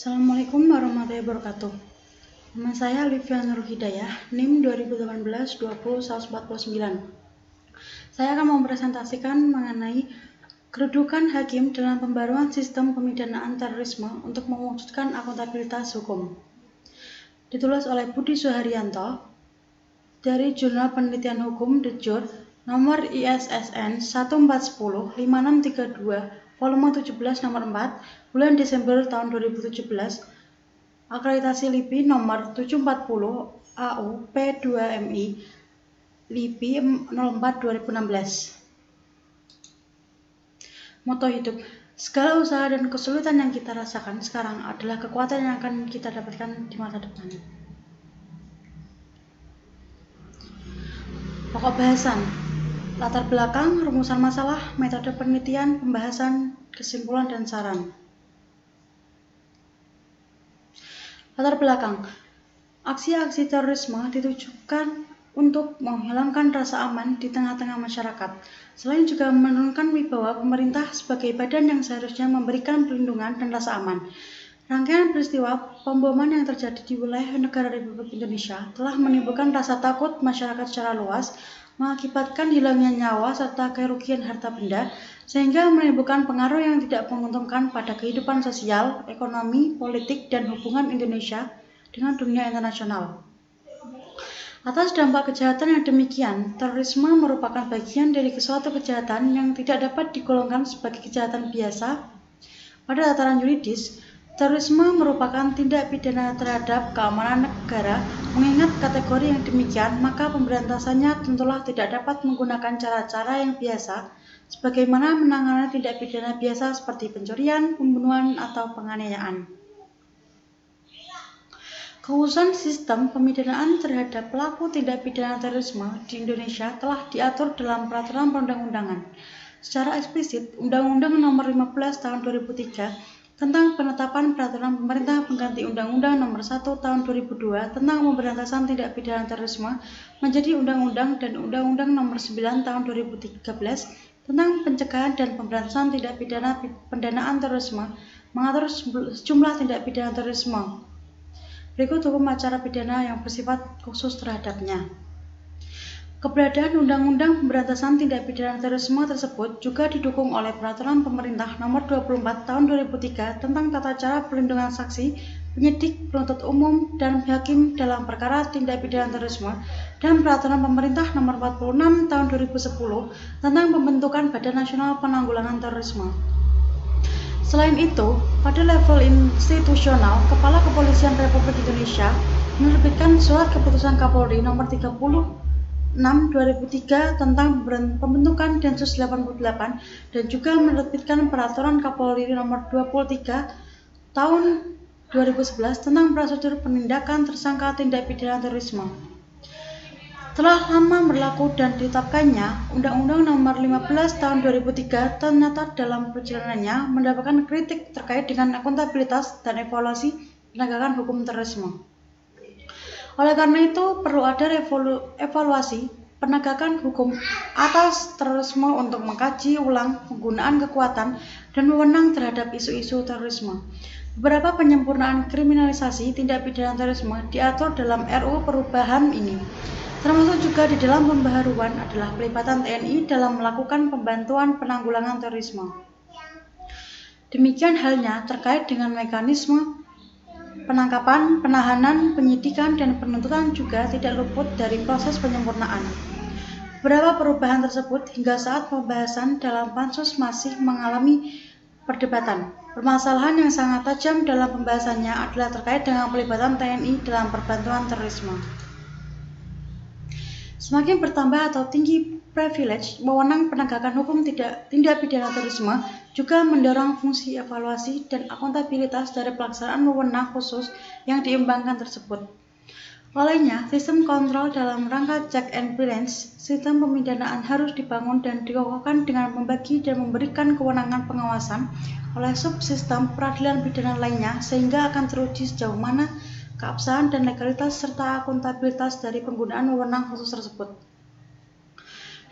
Assalamualaikum warahmatullahi wabarakatuh. Nama saya Livia Nur Hidayah, NIM 2018-20-149. Saya akan mempresentasikan mengenai kedudukan hakim dalam pembaruan sistem pemidanaan terorisme untuk mewujudkan akuntabilitas hukum. Ditulis oleh Budi Suharyanto dari Jurnal Penelitian Hukum The Jur, nomor ISSN 1410-5632, volume 17 nomor 4, bulan Desember tahun 2017, akreditasi LIPI nomor 740 AU P2MI LIPI 04 2016. Moto hidup: segala usaha dan kesulitan yang kita rasakan sekarang adalah kekuatan yang akan kita dapatkan di masa depan. Pokok bahasan: latar belakang, rumusan masalah, metode penelitian, pembahasan, kesimpulan, dan saran. Latar belakang: aksi-aksi terorisme ditujukan untuk menghilangkan rasa aman di tengah-tengah masyarakat, selain juga menurunkan wibawa pemerintah sebagai badan yang seharusnya memberikan perlindungan dan rasa aman. Rangkaian peristiwa pemboman yang terjadi di wilayah negara Republik Indonesia telah menimbulkan rasa takut masyarakat secara luas, mengakibatkan hilangnya nyawa serta kerugian harta benda, sehingga menimbulkan pengaruh yang tidak menguntungkan pada kehidupan sosial, ekonomi, politik, dan hubungan Indonesia dengan dunia internasional. Atas dampak kejahatan yang demikian, terorisme merupakan bagian dari suatu kejahatan yang tidak dapat digolongkan sebagai kejahatan biasa. Pada tataran yuridis, terorisme merupakan tindak pidana terhadap keamanan negara. Mengingat kategori yang demikian, maka pemberantasannya tentulah tidak dapat menggunakan cara-cara yang biasa, sebagaimana menangani tindak pidana biasa seperti pencurian, pembunuhan, atau penganiayaan. Kekhususan sistem pemidanaan terhadap pelaku tindak pidana terorisme di Indonesia telah diatur dalam peraturan perundang-undangan. Secara eksplisit, Undang-Undang Nomor 15 Tahun 2003 tentang penetapan peraturan pemerintah pengganti Undang-Undang Nomor 1 Tahun 2002 tentang pemberantasan tindak pidana terorisme menjadi Undang-Undang, dan Undang-Undang Nomor 9 Tahun 2013 tentang pencegahan dan pemberantasan tindak pidana pendanaan terorisme mengatur sejumlah tindak pidana terorisme. Berikut hukum acara pidana yang bersifat khusus terhadapnya. Keberadaan Undang-Undang Pemberantasan Tindak Pidana Terorisme tersebut juga didukung oleh Peraturan Pemerintah Nomor 24 Tahun 2003 tentang tata cara perlindungan saksi, penyidik, penuntut umum, dan hakim dalam perkara tindak pidana terorisme, dan Peraturan Pemerintah Nomor 46 Tahun 2010 tentang pembentukan Badan Nasional Penanggulangan Terorisme. Selain itu, pada level institusional, Kepala Kepolisian Republik Indonesia menerbitkan Surat Keputusan Kapolri Nomor 36 2003 tentang pembentukan Densus 88 dan juga menerbitkan Peraturan Kapolri Nomor 23 Tahun 2011 tentang prosedur penindakan tersangka tindak pidana terorisme. Telah lama berlaku dan ditetapkannya, Undang-Undang Nomor 15 Tahun 2003 ternyata dalam perjalanannya mendapatkan kritik terkait dengan akuntabilitas dan evaluasi penegakan hukum terorisme. Oleh karena itu, perlu ada evaluasi penegakan hukum atas terorisme untuk mengkaji ulang penggunaan kekuatan dan wewenang terhadap isu-isu terorisme. Beberapa penyempurnaan kriminalisasi tindak pidana terorisme diatur dalam RUU perubahan ini. Termasuk juga di dalam pembaharuan adalah pelibatan TNI dalam melakukan pembantuan penanggulangan terorisme. Demikian halnya terkait dengan mekanisme penangkapan, penahanan, penyidikan, dan penuntutan juga tidak luput dari proses penyempurnaan. Beberapa perubahan tersebut hingga saat pembahasan dalam pansus masih mengalami perdebatan. Permasalahan yang sangat tajam dalam pembahasannya adalah terkait dengan pelibatan TNI dalam perbantuan terorisme. Semakin bertambah atau tinggi privilege wewenang penegakan hukum tindak pidana terorisme juga mendorong fungsi evaluasi dan akuntabilitas dari pelaksanaan wewenang khusus yang diembangkan tersebut. Olehnya, sistem kontrol dalam rangka check and balance sistem pemidanaan harus dibangun dan dikokohkan dengan membagi dan memberikan kewenangan pengawasan oleh subsistem peradilan pidana lainnya, sehingga akan teruji sejauh mana keabsahan dan legalitas serta akuntabilitas dari penggunaan wewenang khusus tersebut.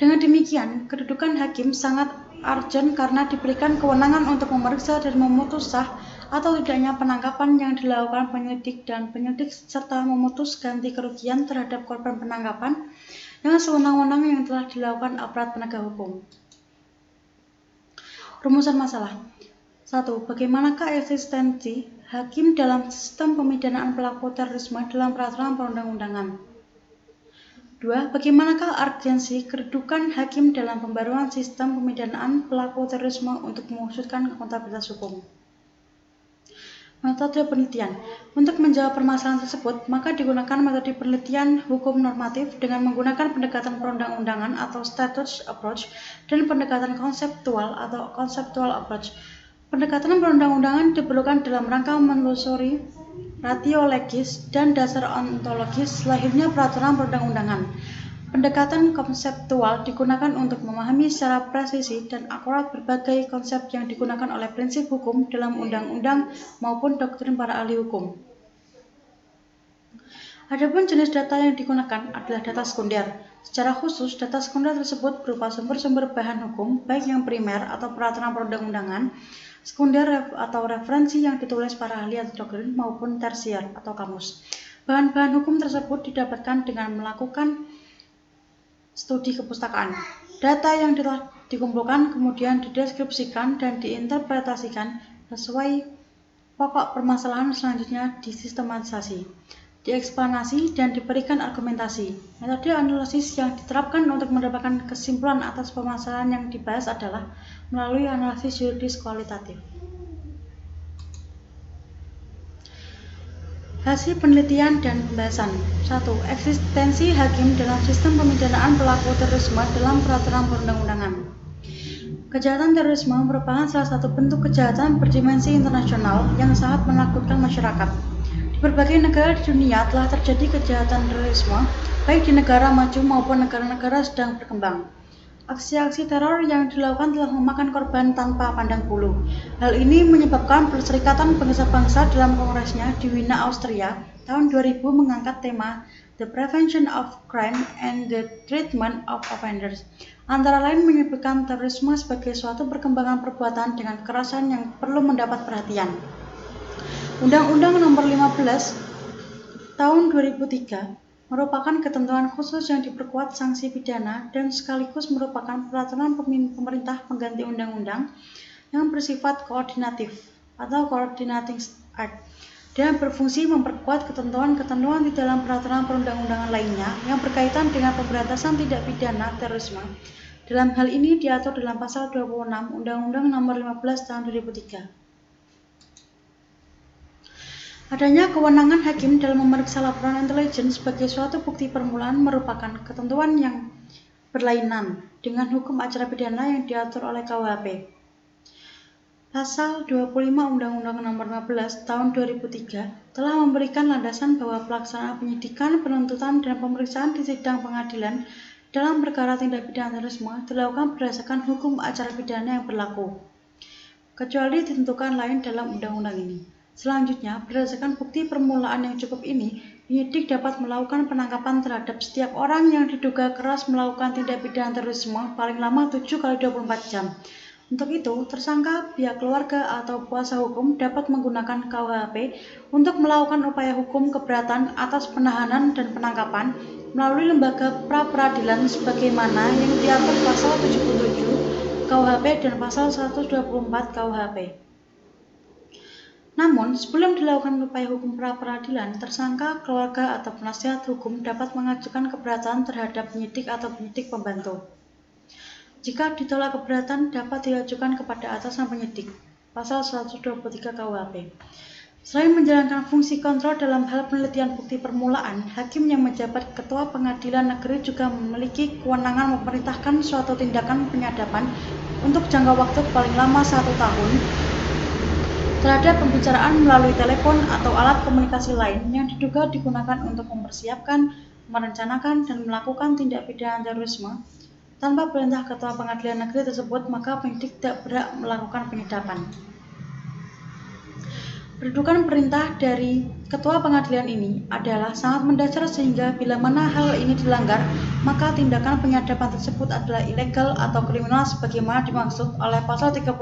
Dengan demikian, kedudukan hakim sangat urgent karena diberikan kewenangan untuk memeriksa dan memutus sah atau tidaknya penangkapan yang dilakukan penyelidik dan penyelidik serta memutus ganti kerugian terhadap korban penangkapan yang sewenang-wenang yang telah dilakukan aparat penegak hukum. Rumusan masalah. 1. Bagaimanakah eksistensi hakim dalam sistem pemidanaan pelaku terorisme dalam peraturan perundang-undangan? 2. Bagaimanakah urgensi kedudukan hakim dalam pembaruan sistem pemidanaan pelaku terorisme untuk mewujudkan akuntabilitas hukum? Metode penelitian. Untuk menjawab permasalahan tersebut, maka digunakan metode penelitian hukum normatif dengan menggunakan pendekatan perundang-undangan atau statute approach dan pendekatan konseptual atau conceptual approach. Pendekatan perundang-undangan diperlukan dalam rangka menelusuri ratio legis dan dasar ontologis lahirnya peraturan perundang-undangan. Pendekatan konseptual digunakan untuk memahami secara presisi dan akurat berbagai konsep yang digunakan oleh prinsip hukum dalam undang-undang maupun doktrin para ahli hukum. Adapun jenis data yang digunakan adalah data sekunder. Secara khusus, data sekunder tersebut berupa sumber-sumber bahan hukum, baik yang primer atau peraturan perundang-undangan, sekunder atau referensi yang ditulis para ahli atau doktrin, maupun tersier atau kamus. Bahan-bahan hukum tersebut didapatkan dengan melakukan studi kepustakaan. Data yang telah dikumpulkan kemudian dideskripsikan dan diinterpretasikan sesuai pokok permasalahan, selanjutnya disistematisasi, dieksplanasi, dan diberikan argumentasi. Metode analisis yang diterapkan untuk mendapatkan kesimpulan atas permasalahan yang dibahas adalah melalui analisis yuridis kualitatif. Hasil penelitian dan pembahasan. 1. Eksistensi hakim dalam sistem pemidanaan pelaku terorisme dalam peraturan perundang-undangan. Kejahatan terorisme merupakan salah satu bentuk kejahatan berdimensi internasional yang sangat menakutkan masyarakat. Di berbagai negara di dunia telah terjadi kejahatan terorisme, baik di negara maju maupun negara-negara sedang berkembang. Aksi-aksi teror yang dilakukan telah memakan korban tanpa pandang bulu. Hal ini menyebabkan Perserikatan Bangsa-Bangsa dalam kongresnya di Wina, Austria, tahun 2000 mengangkat tema The Prevention of Crime and the Treatment of Offenders. Antara lain menyebutkan terorisme sebagai suatu perkembangan perbuatan dengan kekerasan yang perlu mendapat perhatian. Undang-Undang Nomor 15 Tahun 2003 merupakan ketentuan khusus yang diperkuat sanksi pidana dan sekaligus merupakan peraturan pemerintah pengganti undang-undang yang bersifat koordinatif atau coordinating act dan berfungsi memperkuat ketentuan-ketentuan di dalam peraturan perundang-undangan lainnya yang berkaitan dengan pemberantasan tindak pidana terorisme. Dalam hal ini diatur dalam pasal 26 Undang-Undang Nomor 15 Tahun 2003. Adanya kewenangan hakim dalam memeriksa laporan intelijen sebagai suatu bukti permulaan merupakan ketentuan yang berlainan dengan hukum acara pidana yang diatur oleh KUHP. Pasal 25 Undang-Undang Nomor 15 Tahun 2003 telah memberikan landasan bahwa pelaksanaan penyidikan, penuntutan, dan pemeriksaan di sidang pengadilan dalam perkara tindak pidana terorisme dilakukan berdasarkan hukum acara pidana yang berlaku, kecuali ditentukan lain dalam undang-undang ini. Selanjutnya, berdasarkan bukti permulaan yang cukup ini, penyidik dapat melakukan penangkapan terhadap setiap orang yang diduga keras melakukan tindak pidana terorisme paling lama 7x24 jam. Untuk itu, tersangka, pihak keluarga, atau kuasa hukum dapat menggunakan KUHP untuk melakukan upaya hukum keberatan atas penahanan dan penangkapan melalui lembaga pra-peradilan sebagaimana yang diatur pasal 77 KUHP dan pasal 124 KUHP. Namun, sebelum dilakukan upaya hukum pra-peradilan, tersangka, keluarga, atau penasihat hukum dapat mengajukan keberatan terhadap penyidik atau penyidik pembantu. Jika ditolak keberatan, dapat diajukan kepada atasan penyidik. Pasal 123 KUHP. Selain menjalankan fungsi kontrol dalam hal penelitian bukti permulaan, hakim yang menjabat ketua pengadilan negeri juga memiliki kewenangan memerintahkan suatu tindakan penyadapan untuk jangka waktu paling lama 1 tahun terhadap pembicaraan melalui telepon atau alat komunikasi lain yang diduga digunakan untuk mempersiapkan, merencanakan, dan melakukan tindak pidana terorisme. Tanpa perintah ketua pengadilan negeri tersebut, maka penyidik tidak berhak melakukan penyadapan. Kedudukan perintah dari ketua pengadilan ini adalah sangat mendasar sehingga bila mana hal ini dilanggar, maka tindakan penyadapan tersebut adalah ilegal atau kriminal sebagaimana dimaksud oleh pasal 31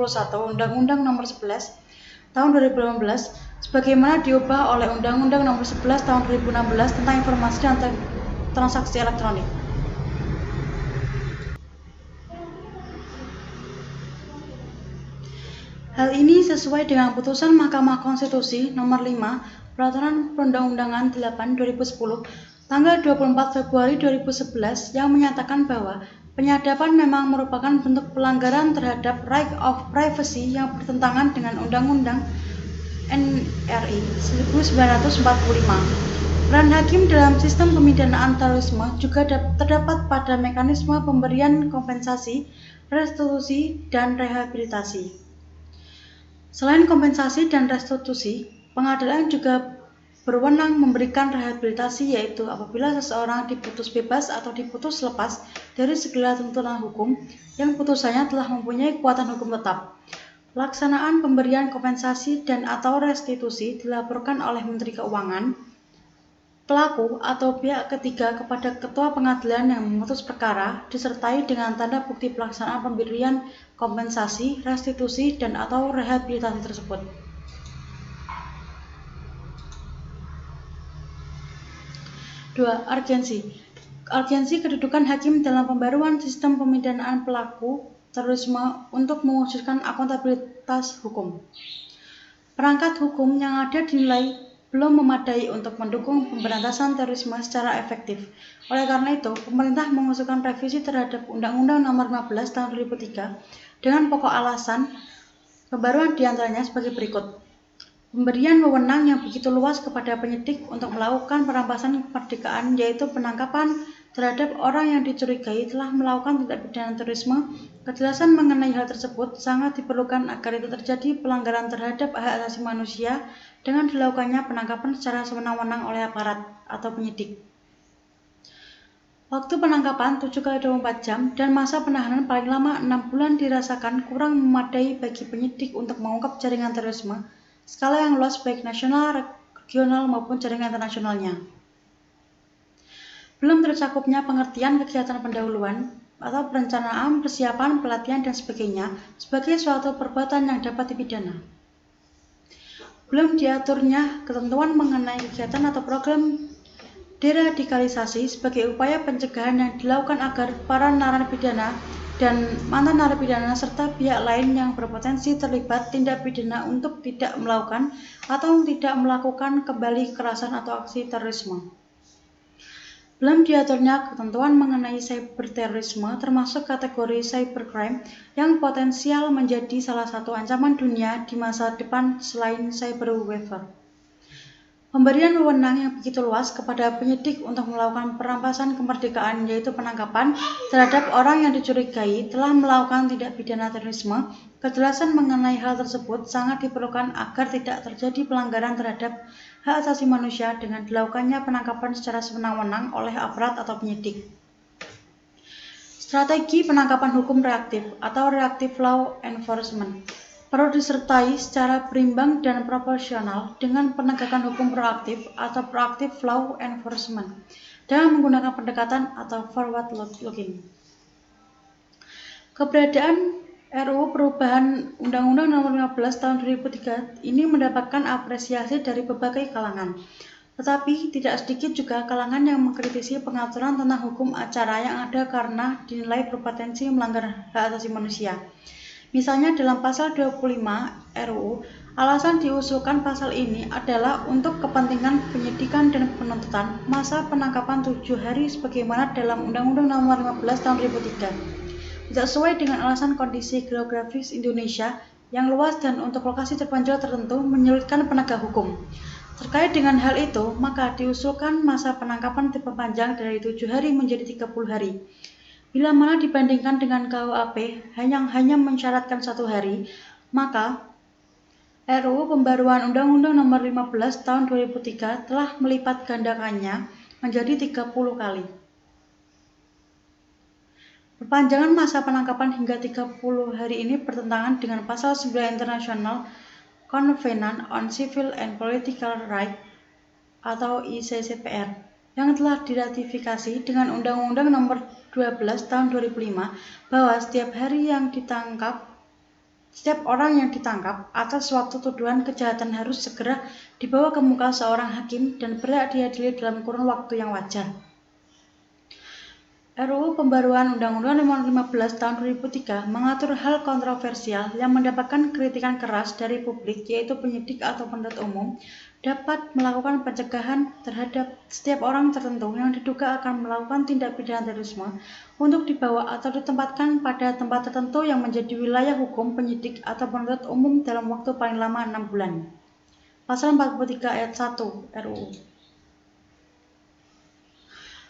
Undang-Undang Nomor 11 tahun 2018 sebagaimana diubah oleh Undang-Undang Nomor 11 tahun 2016 tentang informasi dan transaksi elektronik. Hal ini sesuai dengan putusan Mahkamah Konstitusi Nomor 5 Peraturan Perundang-undangan 8 2010 tanggal 24 Februari 2011 yang menyatakan bahwa penyadapan memang merupakan bentuk pelanggaran terhadap right of privacy yang bertentangan dengan Undang-Undang NRI 1945. Peran hakim dalam sistem pemidanaan terorisme juga terdapat pada mekanisme pemberian kompensasi, restitusi, dan rehabilitasi. Selain kompensasi dan restitusi, pengadilan juga berwenang memberikan rehabilitasi, yaitu apabila seseorang diputus bebas atau diputus lepas dari segala tuntutan hukum yang putusannya telah mempunyai kekuatan hukum tetap. Pelaksanaan pemberian kompensasi dan atau restitusi dilaporkan oleh Menteri Keuangan, pelaku atau pihak ketiga kepada ketua pengadilan yang memutus perkara, disertai dengan tanda bukti pelaksanaan pemberian kompensasi, restitusi, dan atau rehabilitasi tersebut. 2. Urgensi kedudukan hakim dalam pembaruan sistem pemidanaan pelaku terorisme untuk mewujudkan akuntabilitas hukum. Perangkat hukum yang ada dinilai belum memadai untuk mendukung pemberantasan terorisme secara efektif. Oleh karena itu, pemerintah mengusulkan revisi terhadap Undang-Undang Nomor 15 Tahun 2003 dengan pokok alasan pembaruan diantaranya sebagai berikut. Pemberian wewenang yang begitu luas kepada penyidik untuk melakukan perampasan kemerdekaan, yaitu penangkapan terhadap orang yang dicurigai telah melakukan tindak pidana terorisme. Kejelasan mengenai hal tersebut sangat diperlukan agar itu terjadi pelanggaran terhadap hak asasi manusia dengan dilakukannya penangkapan secara sewenang-wenang oleh aparat atau penyidik. Waktu penangkapan 7x24 jam dan masa penahanan paling lama 6 bulan dirasakan kurang memadai bagi penyidik untuk mengungkap jaringan terorisme skala yang luas baik nasional, regional maupun jaringan internasionalnya. Belum tercakupnya pengertian kegiatan pendahuluan atau perencanaan, persiapan, pelatihan, dan sebagainya sebagai suatu perbuatan yang dapat dipidana. Belum diaturnya ketentuan mengenai kegiatan atau program deradikalisasi sebagai upaya pencegahan yang dilakukan agar para narapidana dan mantan narapidana serta pihak lain yang berpotensi terlibat tindak pidana untuk tidak melakukan atau tidak melakukan kembali kekerasan atau aksi terorisme. Belum diaturnya ketentuan mengenai cyberterorisme termasuk kategori cybercrime yang potensial menjadi salah satu ancaman dunia di masa depan selain cyber warfare. Pemberian wewenang yang begitu luas kepada penyidik untuk melakukan perampasan kemerdekaan, yaitu penangkapan terhadap orang yang dicurigai telah melakukan tindak pidana terorisme. Kejelasan mengenai hal tersebut sangat diperlukan agar tidak terjadi pelanggaran terhadap hak asasi manusia dengan dilakukannya penangkapan secara sewenang-wenang oleh aparat atau penyidik. Strategi penangkapan hukum reaktif atau reactive law enforcement perlu disertai secara berimbang dan proporsional dengan penegakan hukum proaktif atau proactive law enforcement dengan menggunakan pendekatan atau forward looking. Keberadaan RUU Perubahan Undang-Undang Nomor 15 Tahun 2003 ini mendapatkan apresiasi dari berbagai kalangan, tetapi tidak sedikit juga kalangan yang mengkritisi pengaturan tentang hukum acara yang ada karena dinilai berpotensi melanggar hak asasi manusia. Misalnya dalam pasal 25 RUU, alasan diusulkan pasal ini adalah untuk kepentingan penyidikan dan penuntutan masa penangkapan 7 hari sebagaimana dalam Undang-Undang Nomor 15 Tahun 2003. Tidak sesuai dengan alasan kondisi geografis Indonesia yang luas dan untuk lokasi terpencil tertentu menyulitkan penegak hukum. Terkait dengan hal itu, maka diusulkan masa penangkapan diperpanjang dari 7 hari menjadi 30 hari. Bila mana dibandingkan dengan KUHP hanya mensyaratkan 1 hari, maka RUU Pembaruan Undang-Undang Nomor 15 Tahun 2003 telah melipat gandakannya menjadi 30 kali. Perpanjangan masa penangkapan hingga 30 hari ini bertentangan dengan Pasal 9 International Covenant on Civil and Political Rights atau ICCPR yang telah diratifikasi dengan Undang-Undang Nomor 12 Tahun 2005 bahwa setiap hari yang ditangkap Setiap orang yang ditangkap atas suatu tuduhan kejahatan harus segera dibawa ke muka seorang hakim dan berhak diadili dalam kurun waktu yang wajar. RUU Pembaruan Undang-Undang Nomor 15 Tahun 2003 mengatur hal kontroversial yang mendapatkan kritikan keras dari publik, yaitu penyidik atau penuntut umum dapat melakukan pencegahan terhadap setiap orang tertentu yang diduga akan melakukan tindak pidana terorisme untuk dibawa atau ditempatkan pada tempat tertentu yang menjadi wilayah hukum penyidik atau penuntut umum dalam waktu paling lama 6 bulan. Pasal 43 ayat 1 RUU.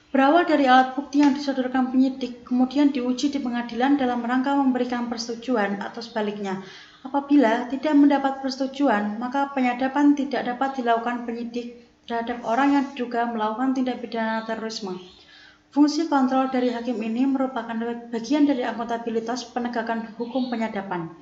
Berawal dari alat bukti yang disodorkan penyidik, kemudian diuji di pengadilan dalam rangka memberikan persetujuan atau sebaliknya. Apabila tidak mendapat persetujuan, maka penyadapan tidak dapat dilakukan penyidik terhadap orang yang diduga melakukan tindak pidana terorisme. Fungsi kontrol dari hakim ini merupakan bagian dari akuntabilitas penegakan hukum penyadapan.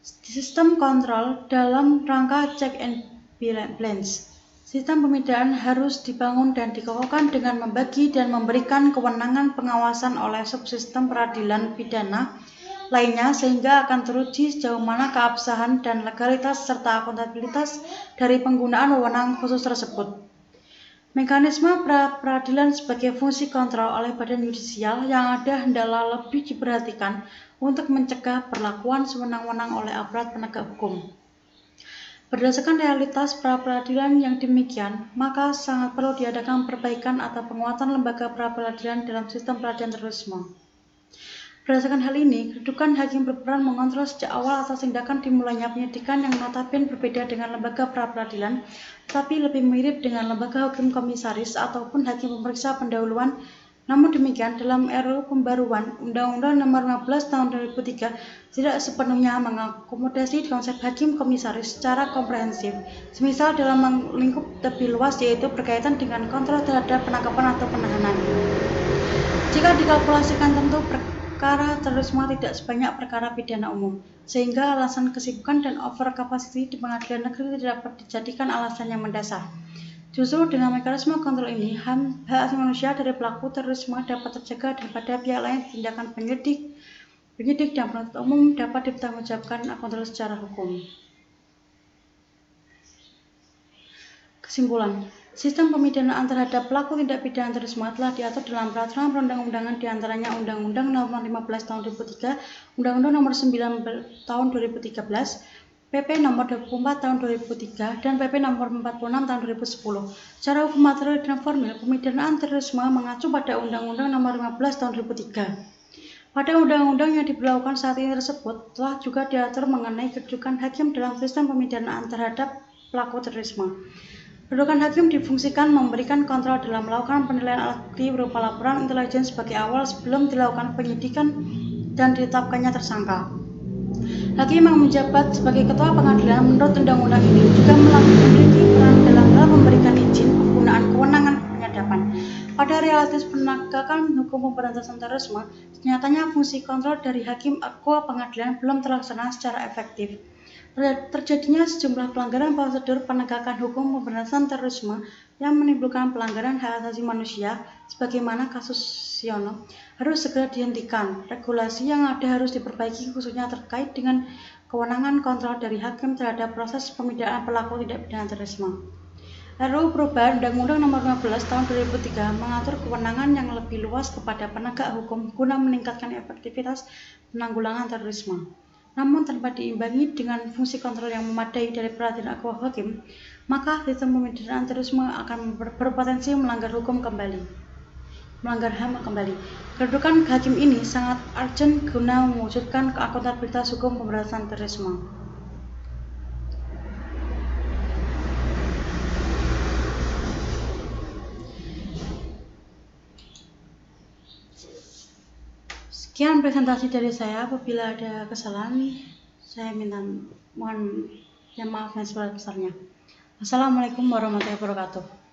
Sistem kontrol dalam rangka check and balance. Sistem pemidaan harus dibangun dan dikokohkan dengan membagi dan memberikan kewenangan pengawasan oleh subsistem peradilan pidana lainnya sehingga akan teruji sejauh mana keabsahan dan legalitas serta akuntabilitas dari penggunaan wewenang khusus tersebut. Mekanisme peradilan sebagai fungsi kontrol oleh badan yudisial yang ada hendaklah lebih diperhatikan untuk mencegah perlakuan sewenang-wenang oleh aparat penegak hukum. Berdasarkan realitas pra-peradilan yang demikian, maka sangat perlu diadakan perbaikan atau penguatan lembaga pra-peradilan dalam sistem peradilan terorisme. Berdasarkan hal ini, kedudukan hakim berperan mengontrol sejak awal atas tindakan dimulainya penyidikan yang notabene berbeda dengan lembaga pra-peradilan, tetapi lebih mirip dengan lembaga hukum komisaris ataupun hakim pemeriksa pendahuluan. Namun demikian, dalam RUU Pembaruan Undang-Undang Nomor 15 Tahun 2003 tidak sepenuhnya mengakomodasi konsep hakim komisaris secara komprehensif, semisal dalam lingkup lebih luas yaitu berkaitan dengan kontrol terhadap penangkapan atau penahanan. Jika dikalkulasikan tentu perkara terorisme tidak sebanyak perkara pidana umum, sehingga alasan kesibukan dan over capacity di pengadilan negeri tidak dapat dijadikan alasan yang mendasar. Justru dengan mekanisme kontrol ini, hak asasi manusia dari pelaku terorisme dapat terjaga dan pada pihak lain tindakan penyidik dan penuntut umum dapat dipertanggungjawabkan kontrol secara hukum. Kesimpulan, sistem pemidanaan terhadap pelaku tindak pidana terorisme telah diatur dalam peraturan perundang-undangan diantaranya Undang-Undang Nomor 15 Tahun 2003, Undang-Undang Nomor 9 Tahun 2013, PP Nomor 24 Tahun 2003 dan PP Nomor 46 Tahun 2010. Secara hukum material dan formil, pemidanaan terorisme mengacu pada Undang-Undang Nomor 15 Tahun 2003. Pada undang-undang yang diberlakukan saat ini tersebut telah juga diatur mengenai kedudukan hakim dalam sistem pemidanaan terhadap pelaku terorisme. Kedudukan hakim difungsikan memberikan kontrol dalam melakukan penilaian alat bukti berupa laporan intelijen sebagai awal sebelum dilakukan penyidikan dan ditetapkannya tersangka. Hakim yang menjabat sebagai ketua pengadilan menurut undang-undang ini juga memiliki peran dalam hal memberikan izin penggunaan kewenangan penyadapan. Pada realitas penegakan hukum pemberantasan terorisme, nyatanya fungsi kontrol dari hakim ketua pengadilan belum terlaksana secara efektif. Terjadinya sejumlah pelanggaran prosedur penegakan hukum pemberantasan terorisme yang menimbulkan pelanggaran hak asasi manusia, sebagaimana kasus Siono, harus segera dihentikan. Regulasi yang ada harus diperbaiki khususnya terkait dengan kewenangan kontrol dari hakim terhadap proses pemidanaan pelaku tindak pidana terorisme. RUU Perubahan Undang-Undang Nomor 15 Tahun 2003 mengatur kewenangan yang lebih luas kepada penegak hukum guna meningkatkan efektivitas penanggulangan terorisme. Namun tanpa diimbangi dengan fungsi kontrol yang memadai dari perhatian ketua hakim, maka sistem pemidanaan terorisme akan berpotensi melanggar HAM kembali. Kedudukan hakim ini sangat urgent guna mewujudkan akuntabilitas hukum pemberantasan terorisme. Sekian presentasi dari saya. Apabila ada kesalahan, saya mohon maaf yang sebesar-besarnya. Assalamualaikum warahmatullahi wabarakatuh.